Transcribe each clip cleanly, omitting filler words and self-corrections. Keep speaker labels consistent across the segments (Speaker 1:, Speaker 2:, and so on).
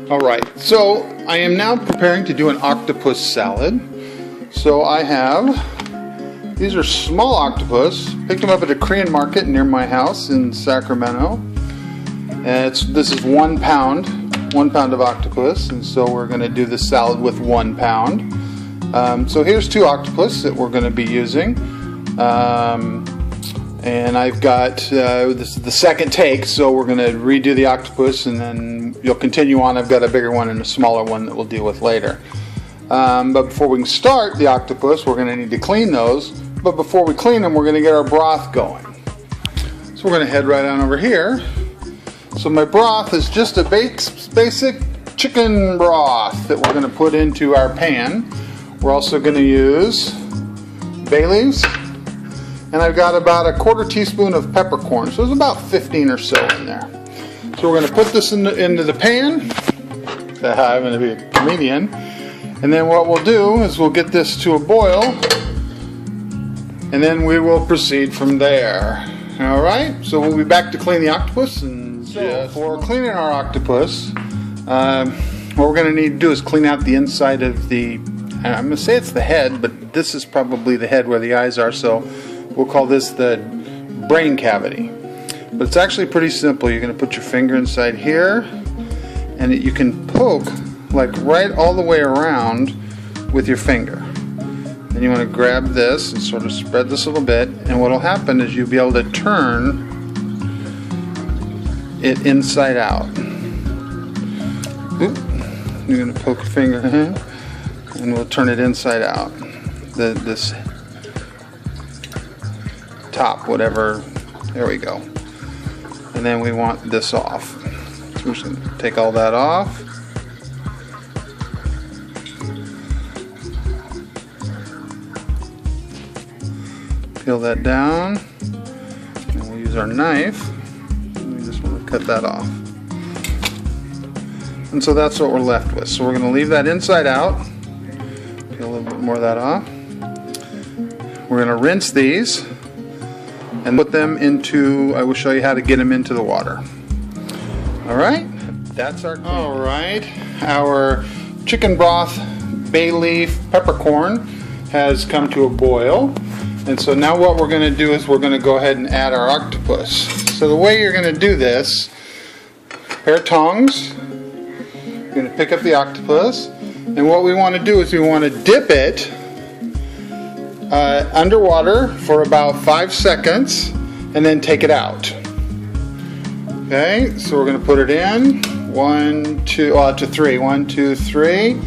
Speaker 1: Alright, so I am now preparing to do an octopus salad. So I have, these are small octopus, picked them up at a Korean market near my house in Sacramento. And this is 1 pound of octopus, and so we're going to do the salad with 1 pound. So here's 2 octopus that we're going to be using. And I've got, this is the second take, so we're going to redo the octopus and then you'll continue on. I've got a bigger one and a smaller one that we'll deal with later. But before we can start the octopus, we're going to need to clean those. But before we clean them, we're going to get our broth going. So we're going to head right on over here. So my broth is just a basic chicken broth that we're going to put into our pan. We're also going to use bay leaves. And I've got about a 1/4 teaspoon of peppercorn, so there's about 15 or so in there. So we're going to put this into the pan. I'm going to be a comedian. And then what we'll do is we'll get this to a boil, and then we will proceed from there. Alright, so we'll be back to clean the octopus. And so for cleaning our octopus, what we're going to need to do is clean out the inside of the, I'm going to say it's the head, but this is probably the head where the eyes are, so we'll call this the brain cavity. But it's actually pretty simple. You're going to put your finger inside here, and you can poke like right all the way around with your finger. Then you want to grab this and sort of spread this a little bit, and what will happen is you'll be able to turn it inside out. Oop. You're going to poke your finger in, and we'll turn it inside out. This top, whatever, there we go. And then we want this off. So we're just going to take all that off. Peel that down. And we'll use our knife. We just want to cut that off. And so that's what we're left with. So we're going to leave that inside out. Peel a little bit more of that off. We're going to rinse these and put them into, I will show you how to get them into the water. Alright, that's our clean. Alright, our chicken broth, bay leaf, peppercorn has come to a boil. And so now what we're going to do is we're going to go ahead and add our octopus. So the way you're going to do this, pair of tongs, you're going to pick up the octopus, and what we want to do is we want to dip it underwater for about 5 seconds and then take it out. Okay, so we're going to put it in 1, 2, to 3. 1, 2, 3.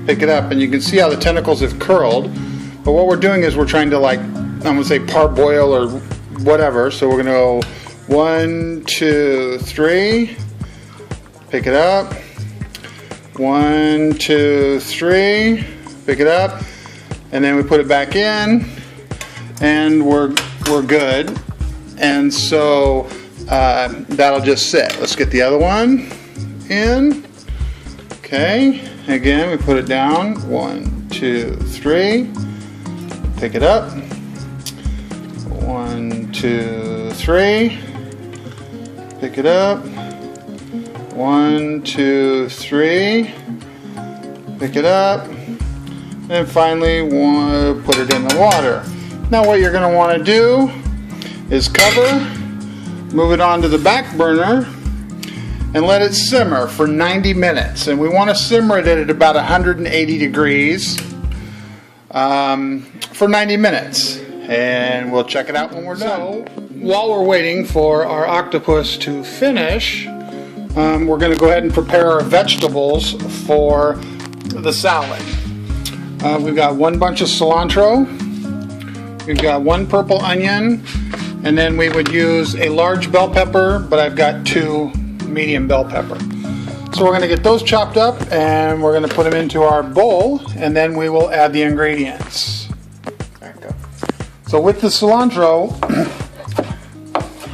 Speaker 1: Pick it up, and you can see how the tentacles have curled. But what we're doing is we're trying to, like, I'm going to say parboil or whatever. So we're going to go 1, 2, 3. Pick it up. 1, 2, 3. Pick it up. And then we put it back in, and we're good. And so that'll just sit. Let's get the other one in. Okay, again we put it down. 1, 2, 3. Pick it up. 1, 2, 3. Pick it up. 1, 2, 3. Pick it up. And finally, we'll put it in the water. Now what you're going to want to do is cover, move it onto the back burner, and let it simmer for 90 minutes. And we want to simmer it at about 180 degrees for 90 minutes. And we'll check it out when we're done. So, while we're waiting for our octopus to finish, we're going to go ahead and prepare our vegetables for the salad. We've got 1 bunch of cilantro, we've got 1 purple onion, and then we would use a large bell pepper, but I've got 2 medium bell pepper. So we're going to get those chopped up, and we're going to put them into our bowl, and then we will add the ingredients. So with the cilantro,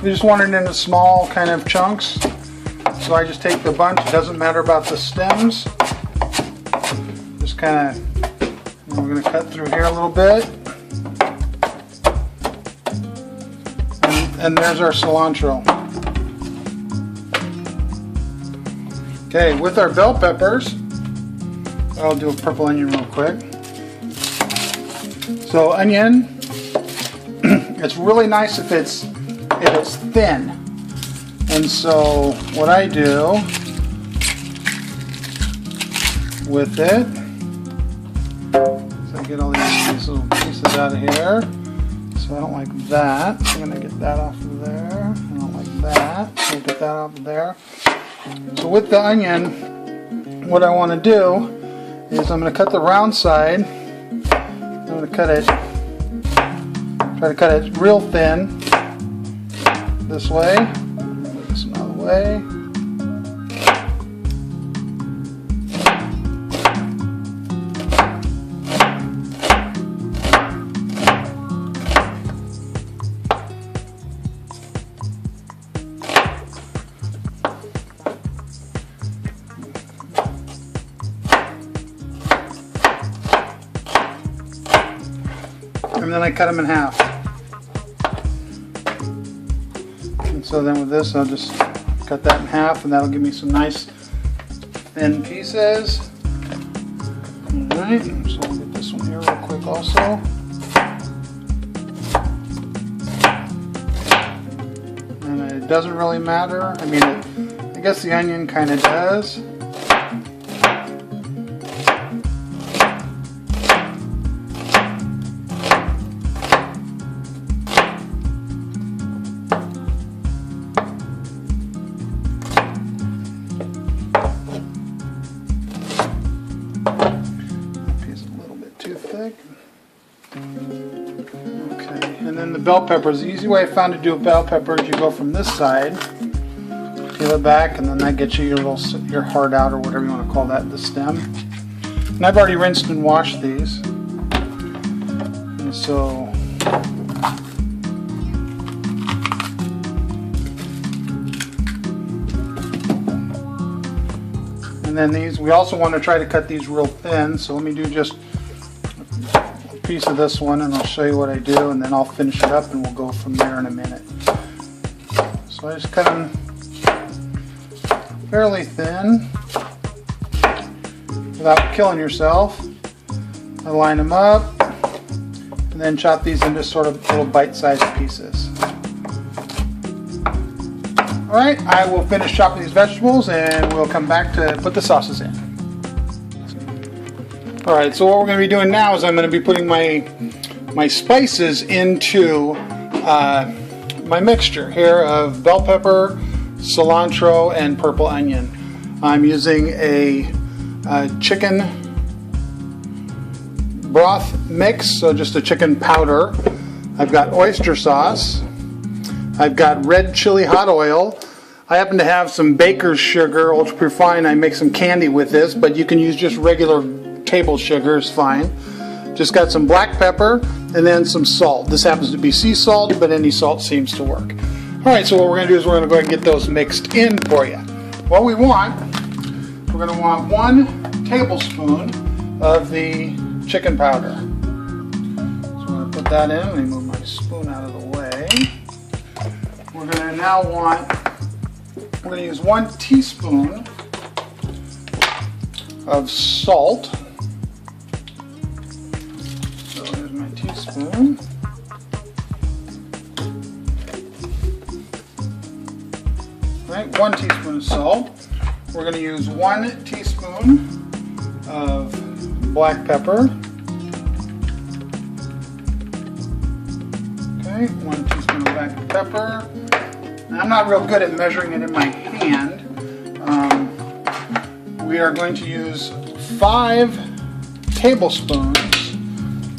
Speaker 1: we just want it in small kind of chunks. So I just take the bunch, it doesn't matter about the stems. Just kind of, we're going to cut through here a little bit. And there's our cilantro. Okay, Okay, with our bell peppers, I'll do a purple onion real quick. So onion, it's really nice if it's thin. And so what I do with it, so I get all these little pieces out of here. So I don't like that. So I'm going to get that off of there. I don't like that. So I'll get that off of there. So with the onion, what I want to do is I'm going to cut the round side. I'm going to cut it, try to cut it real thin this way. Move this another way. And then I cut them in half. And so then with this, I'll just cut that in half, and that'll give me some nice thin pieces. Alright, so I'll get this one here real quick also. And it doesn't really matter. I mean, I guess the onion kind of does. Okay, and then the bell peppers. The easy way I found to do a bell pepper is you go from this side, peel it back, and then that gets you your heart out, or whatever you want to call that, the stem. And I've already rinsed and washed these. And so and then these, we also want to try to cut these real thin, so let me do just piece of this one, and I'll show you what I do, and then I'll finish it up and we'll go from there in a minute. So I just cut them fairly thin without killing yourself. I line them up and then chop these into sort of little bite-sized pieces. Alright, I will finish chopping these vegetables and we'll come back to put the sauces in. Alright, so what we're going to be doing now is I'm going to be putting my spices into my mixture here of bell pepper, cilantro, and purple onion. I'm using a chicken broth mix, so just a chicken powder. I've got oyster sauce. I've got red chili hot oil. I happen to have some baker's sugar, ultra pure fine. I make some candy with this, but you can use just regular table sugar is fine. Just got some black pepper and then some salt. This happens to be sea salt, but any salt seems to work. Alright, so what we're going to do is we're going to go ahead and get those mixed in for you. What we want, we're going to want 1 tablespoon of the chicken powder. So I'm going to put that in. Let me move my spoon out of the way. We're going to now want, we're going to use 1 teaspoon of salt. Teaspoon. Right, 1 teaspoon of salt. We're going to use 1 teaspoon of black pepper. Okay, 1 teaspoon of black pepper. Now, I'm not real good at measuring it in my hand. We are going to use 5 tablespoons.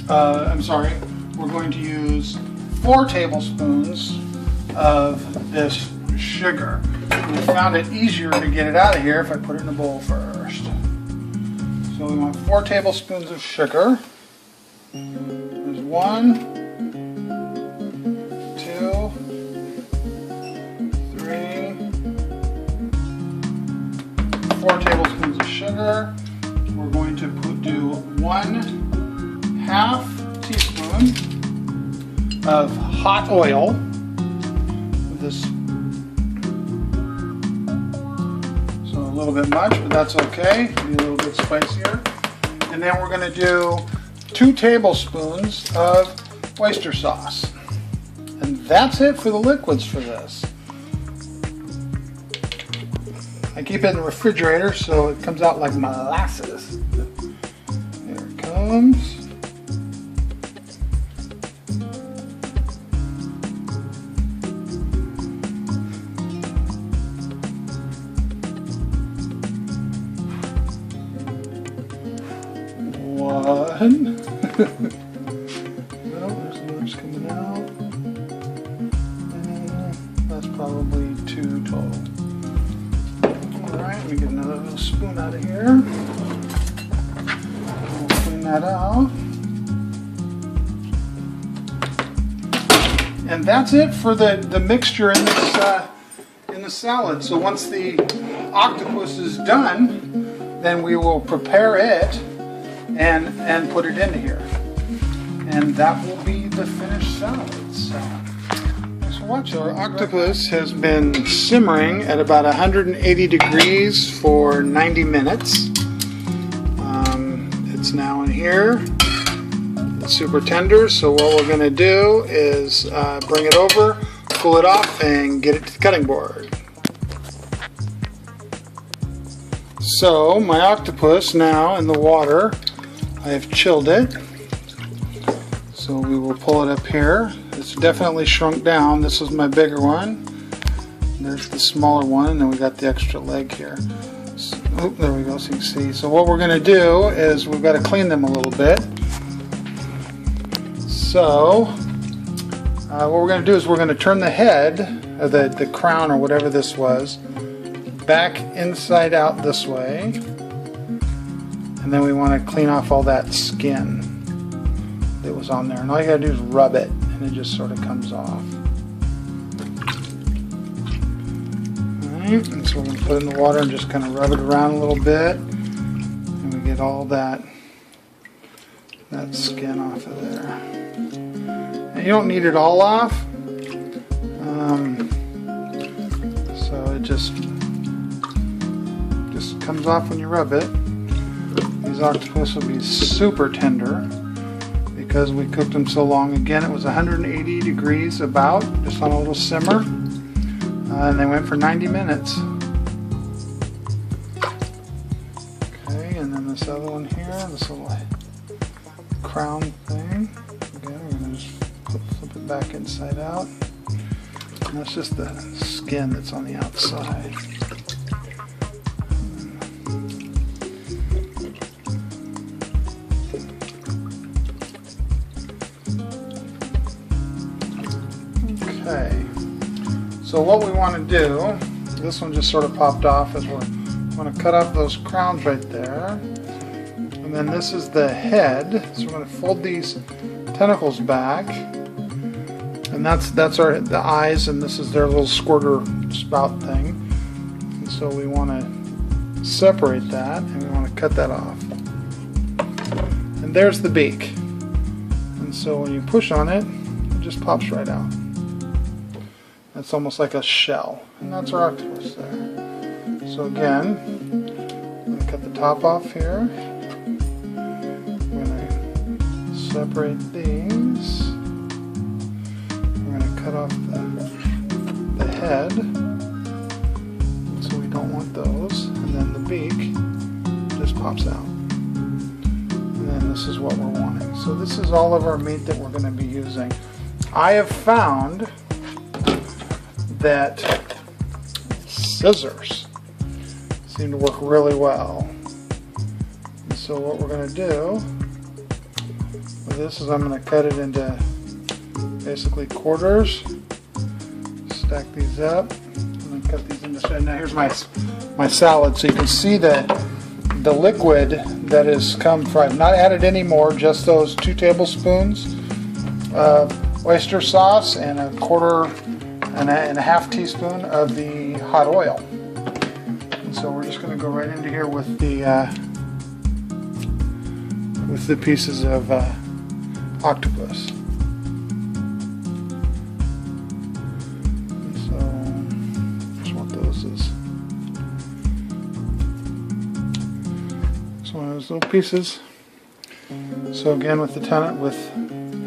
Speaker 1: We're going to use 4 tablespoons of this sugar. We found it easier to get it out of here if I put it in a bowl first. So we want 4 tablespoons of sugar. There's 1, 2, 3, 4 tablespoons of sugar. We're going to do 1/2 teaspoon of hot oil. So a little bit much, but that's okay. Be a little bit spicier. And then we're going to do 2 tablespoons of oyster sauce. And that's it for the liquids for this. I keep it in the refrigerator so it comes out like molasses. There it comes. One. Well, there's the others coming out. And that's probably 2 total. Alright, let me get another little spoon out of here. We'll clean that out. And that's it for the mixture in the salad. So once the octopus is done, then we will prepare it and put it into here. And that will be the finished salad. So, thanks for watching. Our octopus has been simmering at about 180 degrees for 90 minutes. It's now in here. It's super tender, so what we're going to do is bring it over, pull it off, and get it to the cutting board. So, my octopus now in the water, I have chilled it. So we will pull it up here. It's definitely shrunk down. This is my bigger one. There's the smaller one, and then we got the extra leg here. So, oh, there we go, so you can see. So what we're going to do is we've got to clean them a little bit. So what we're going to do is we're going to turn the head, or the crown or whatever this was, back inside out this way. And then we want to clean off all that skin that was on there. And all you gotta do is rub it, and it just sort of comes off. Alright, and so we're going to put it in the water and just kind of rub it around a little bit. And we get all that skin off of there. And you don't need it all off. So it just comes off when you rub it. These octopus will be super tender because we cooked them so long. Again, it was 180 degrees about, just on a little simmer, and they went for 90 minutes. Okay, and then this other one here, this little crown thing. Again, we're going to just flip it back inside out. And that's just the skin that's on the outside. Okay, so what we want to do, this one just sort of popped off, is we're going to cut off those crowns right there. And then this is the head, so we're going to fold these tentacles back. And that's the eyes, and this is their little squirter spout thing. And so we want to separate that, and we want to cut that off. And there's the beak. And so when you push on it, it just pops right out. It's almost like a shell, and that's our octopus there. So again, I'm going to cut the top off here. I'm going to separate these. We're going to cut off the head, so we don't want those, and then the beak just pops out. And then this is what we're wanting. So this is all of our meat that we're going to be using. I have found that scissors seem to work really well. And so what we're going to do with this is I'm going to cut it into basically quarters, stack these up, and then cut these into strips. Now here's my salad, so you can see that the liquid that has come from, I've not added any more, just those 2 tablespoons of oyster sauce and a quarter and a half teaspoon of the hot oil. And so we're just going to go right into here with the pieces of octopus. And so just want those as So one of those little pieces. So again, with the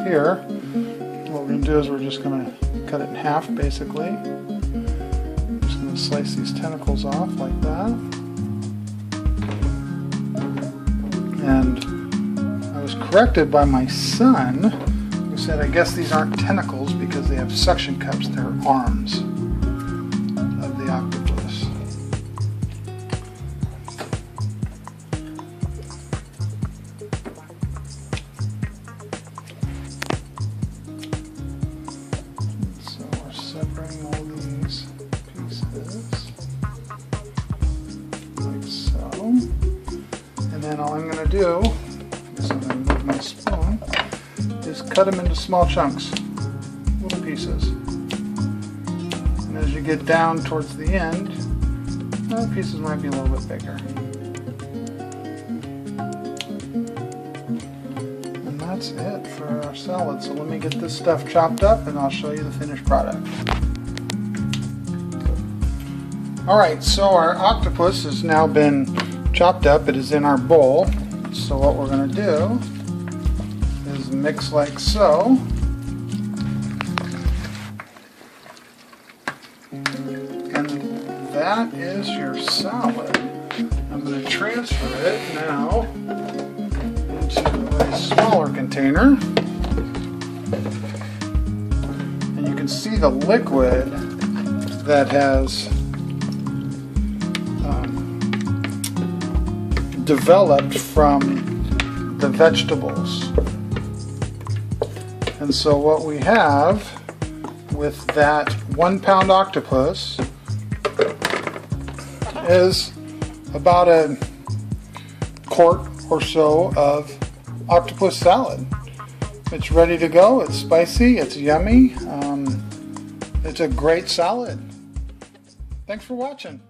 Speaker 1: here, what we're going to do is we're just going to cut it in half, basically. I'm just going to slice these tentacles off like that. And I was corrected by my son, who said, I guess these aren't tentacles because they have suction cups. They're arms of the octopus. So we're separating all these pieces like so. And then all I'm going to do, I guess I'm going to move my spoon, is cut them into small chunks, little pieces. And as you get down towards the end, the pieces might be a little bit bigger. And that's it for our salad. So let me get this stuff chopped up and I'll show you the finished product. Alright, so our octopus has now been chopped up. It is in our bowl. So what we're going to do is mix like so. And that is your salad. I'm going to transfer it now into a smaller container. And you can see the liquid that has developed from the vegetables. And so what we have with that 1 pound octopus is about a quart or so of octopus salad. It's ready to go. It's spicy, it's yummy, it's a great salad. Thanks for watching.